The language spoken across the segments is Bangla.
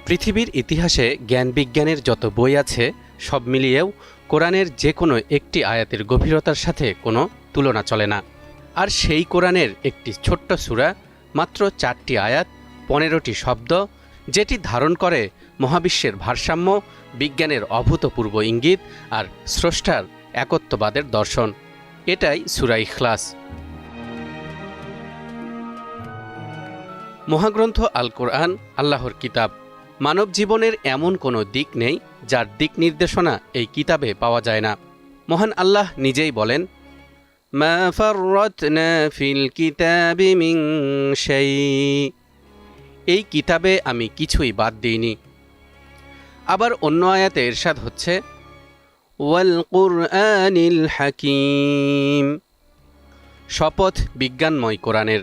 পৃথিবীর ইতিহাসে জ্ঞান বিজ্ঞানের যত বই আছে সব মিলিয়েও কোরআনের যে কোনো একটি আয়াতের গভীরতার সাথে কোনো তুলনা চলে না। আর সেই কোরআনের একটি ছোট্ট সূরা, মাত্র 4টি আয়াত, 15টি শব্দ, যেটি ধারণ করে মহাবিশ্বের ভারসাম্য, বিজ্ঞানের অভূতপূর্ব ইঙ্গিত আর স্রষ্টার একত্ববাদের দর্শন। এটাই সূরা ইখলাস। মহাগ্রন্থ আল কোরআন আল্লাহর কিতাব। মানব জীবনের এমন কোনো দিক নেই যার দিক নির্দেশনা এই কিতাবে পাওয়া যায় না। মহান আল্লাহ নিজেই বলেন, মা ফাররাতনা ফিল কিতাবি মিন শাই, এই কিতাবে আমি কিছুই বাদ দিইনি। আবার অন্য আয়াতে ইরশাদ হচ্ছে, ওয়াল কুরআনিল হাকিম, শপথ বিজ্ঞানময় কোরআনের।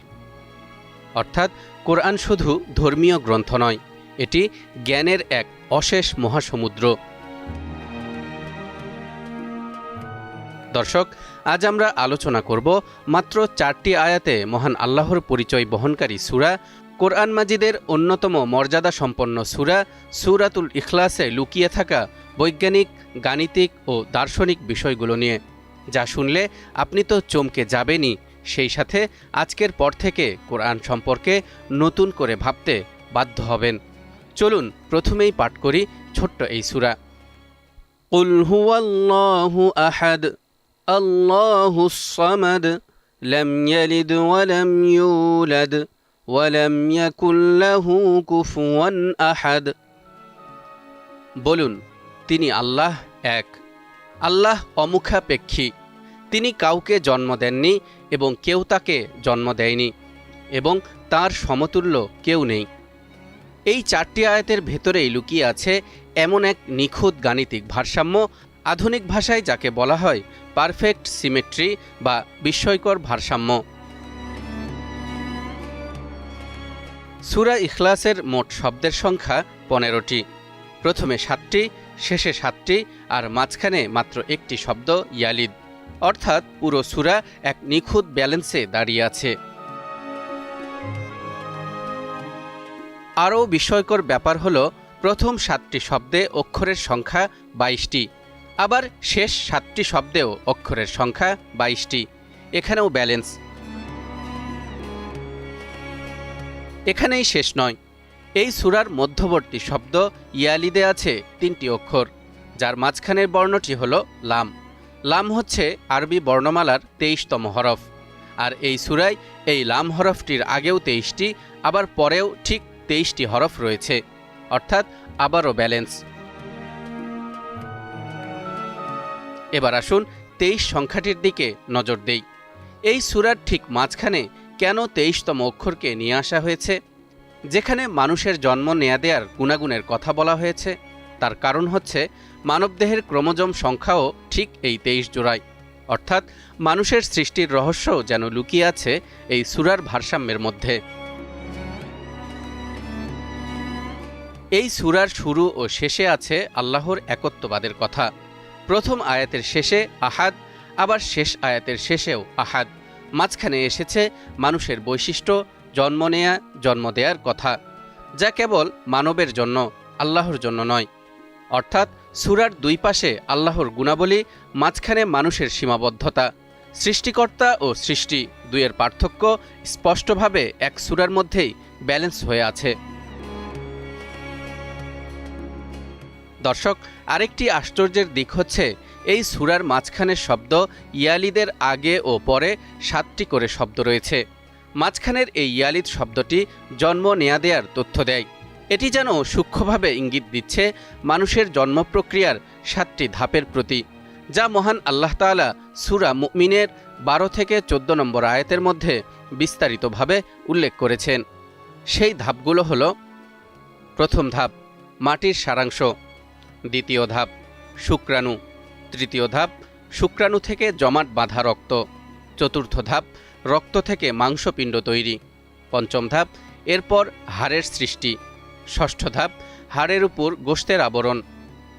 অর্থাৎ কোরআন শুধু ধর্মীয় গ্রন্থ নয়, এটি জ্ঞানের এক অশেষ মহাসমুদ্র। দর্শক, আজ আমরা আলোচনা করব মাত্র 4টি আয়াতে মহান আল্লাহর পরিচয় বহনকারী সূরা, কোরআন মাজিদের অন্যতম মর্যাদা সম্পন্ন সূরা সূরাতুল ইখলাসে লুকিয়ে থাকা বৈজ্ঞানিক, গাণিতিক ও দার্শনিক বিষয়গুলো নিয়ে, যা শুনলে আপনি তো চমকে যাবেনই, সেই সাথে আজকের পর থেকে কোরআন সম্পর্কে নতুন করে ভাবতে বাধ্য হবেন। চলুন প্রথমেই পাঠ করি ছোট্ট এই সূরা। কুল হুয়াল্লাহু আহাদ আল্লাহুস সামাদ লাম ইয়ালিদ ওয়া লাম ইউলাদ ওয়া লাম ইয়াকুল লাহু কুফুয়ান আহাদ। বলুন, তিনি আল্লাহ এক, আল্লাহ অমুখাপেক্ষী, তিনি কাউকে জন্ম দেননি এবং কেউ তাকে জন্ম দেয়নি, এবং তার সমতুল্য কেউ নেই। এই 4টি আয়াতের ভেতরেই লুকিয়ে আছে এমন এক নিখুঁত গাণিতিক ভারসাম্য, আধুনিক ভাষায় যাকে বলা হয় পারফেক্ট সিমেট্রি বা বিস্ময়কর ভারসাম্য। সূরা ইখলাসের মোট শব্দের সংখ্যা 15টি। প্রথমে 7টি, শেষে 7টি, আর মাঝখানে মাত্র একটি শব্দ ইয়ালিদ। অর্থাৎ পুরো সূরা এক নিখুঁত ব্যালেন্সে দাঁড়িয়ে আছে। আরও বিস্ময়কর ব্যাপার হলো, প্রথম 7টি শব্দে অক্ষরের সংখ্যা 22টি, আবার শেষ 7টি শব্দেও অক্ষরের সংখ্যা 22টি। এখানেও ব্যালেন্স। এখানেই শেষ নয়, এই সূরার মধ্যবর্তী শব্দ ইয়ালিদে আছে 3টি অক্ষর, যার মাঝখানের বর্ণটি হল লাম। লাম হচ্ছে আরবি বর্ণমালার 23তম হরফ, আর এই সূরায় এই লাম হরফটির আগেও 23টি, আবার পরেও ঠিক 23টি হরফ রয়েছে, অর্থাৎ আবারও ব্যালেন্স। এবার আসুন 23 সংখ্যাটির দিকে নজর দেই। এই সূরার ঠিক মাঝখানে কেন 23তম অক্ষরকে নিয়ে আসা হয়েছে? যেখানে মানুষের জন্ম নেয়া দেয়ার গুণাগুণের কথা বলা হয়েছে, তার কারণ হচ্ছে মানবদেহের ক্রোমোজোম সংখ্যাও ঠিক এই 23 জোড়ায়। অর্থাৎ মানুষের সৃষ্টির রহস্য যেন লুকিয়ে আছে এই সূরার ভারসাম্যের মধ্যে। এই সূরার শুরু ও শেষে আছে আল্লাহর একত্ববাদের কথা। প্রথম আয়াতের শেষে আহাদ, আবার শেষ আয়াতের শেষেও আহাদ। মাঝখানে এসেছে মানুষের বৈশিষ্ট্য, জন্ম নেয়া, জন্ম দেয়ার কথা, যা কেবল মানবের জন্য, আল্লাহর জন্য নয়। অর্থাৎ সূরার দুই পাশে আল্লাহর গুণাবলী, মাঝখানে মানুষের সীমাবদ্ধতা। সৃষ্টিকর্তা ও সৃষ্টি দুইয়ের পার্থক্য স্পষ্টভাবে এক সূরার মধ্যেই ব্যালেন্স হয়ে আছে। দর্শক, আরেকটি আশ্চর্যের দিক হচ্ছে, এই সূরার মাঝখানের শব্দ ইয়ালিদের আগে ও পরে 7টি করে শব্দ রয়েছে। মাঝখানের এই ইয়ালিদ শব্দটি জন্ম নেয়া দেয়ার তথ্য দেয়। এটি যেন সূক্ষ্মভাবে ইঙ্গিত দিচ্ছে মানুষের জন্ম প্রক্রিয়ার 7টি ধাপের প্রতি, যা মহান আল্লাহ তাআলা সূরা মুমিনের 12 থেকে 14 নম্বর আয়াতের মধ্যে বিস্তারিতভাবে উল্লেখ করেছেন। সেই ধাপগুলো হল: প্রথম ধাপ মাটির সারাংশ, দ্বিতীয় ধাপ শুক্রাণু, তৃতীয় ধাপ শুক্রাণু থেকে জমাট বাঁধা রক্ত, চতুর্থ ধাপ রক্ত থেকে মাংসপিণ্ড তৈরি, পঞ্চম ধাপ এরপর হাড়ের সৃষ্টি, ষষ্ঠ ধাপ হাড়ের উপর গোশতের আবরণ,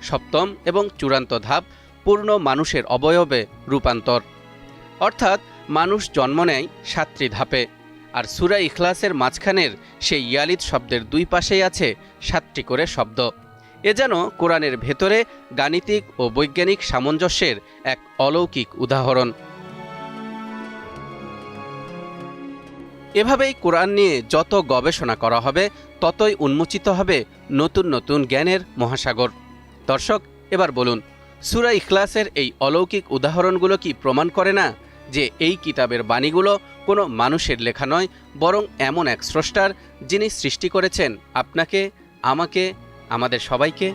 সপ্তম এবং চূড়ান্ত ধাপ পূর্ণ মানুষের অবয়বে রূপান্তর। অর্থাৎ মানুষ জন্ম নেয় 7টি ধাপে, আর সূরা ইখলাসের মাঝখানের সেই ইয়ালিদ শব্দের দুই পাশেই আছে 7টি করে শব্দ। এ যেন কোরআনের ভেতরে গাণিতিক ও বৈজ্ঞানিক সামঞ্জস্যের এক অলৌকিক উদাহরণ। এভাবেই কোরআন নিয়ে যত গবেষণা করা হবে ততই উন্মোচিত হবে নতুন নতুন জ্ঞানের মহাসাগর। দর্শক, এবার বলুন, সূরা ইখলাসের এই অলৌকিক উদাহরণগুলো কি প্রমাণ করে না যে এই কিতাবের বাণীগুলো কোনো মানুষের লেখা নয়, বরং এমন এক স্রষ্টার, যিনি সৃষ্টি করেছেন আপনাকে, আমাকে, আমাদের সবাইকে?